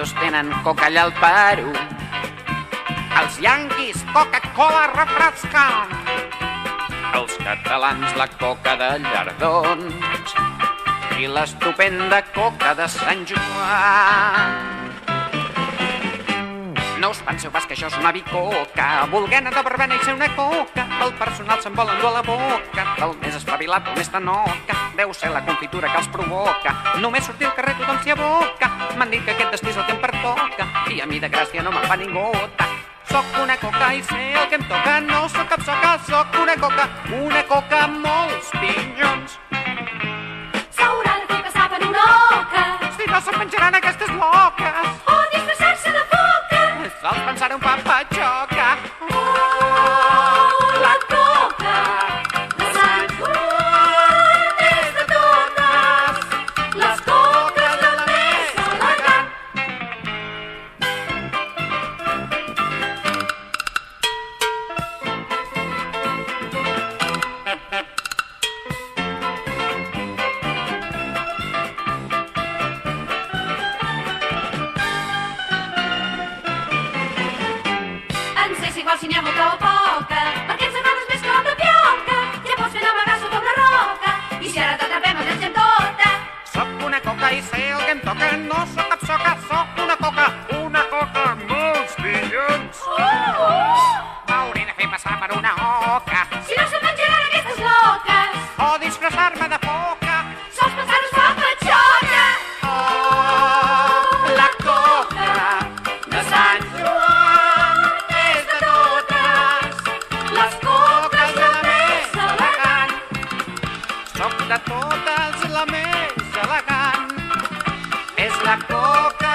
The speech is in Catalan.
xinesos tenen coca allà al Perú. Els yanquis, Coca-Cola refrescant. Els catalans, la coca de llardons i l'estupenda coca de Sant Joan. No us penseu pas que això és una bicoca, volent de verbena i ser una coca. El personal se'n vol endur a la boca, del més espavilat o més tanoca. Deu ser la confitura que els provoca, només sortir al carrer tothom s'hi aboca. M'han dit que aquest destí és el que em pertoca i a mi de gràcia no me'n fa ni gota. Soc una coca i sé el que em toca, no soc cap soca, soc una coca amb molts pinyons. S'haurà de fer passar per una oca, Si no se'n menjaran aquestes loques, o disfressar-se de foca. sols pensar un papatxoca. La coca de Sant Joan és de totes les coques de la més elegant. Ens és igual si n'hi ha molta o poca, perquè ens agrades més que la tapioca. Ja pots fer navegar sota una roca, i si ara t'atrapem ens llegem tota. Soc una coca i sé el que em toca, no soc cap soca, soc una coca amb molts pinyons. M'hauré de fer passar per una oca, Si no se'n menjaran aquestes loques, o disfressar-me de foca. sols pensar-nos fa patxoca. La coca de Sant Joan és de totes Les coques de la més elegant. Soc de totes la més elegant. És la coca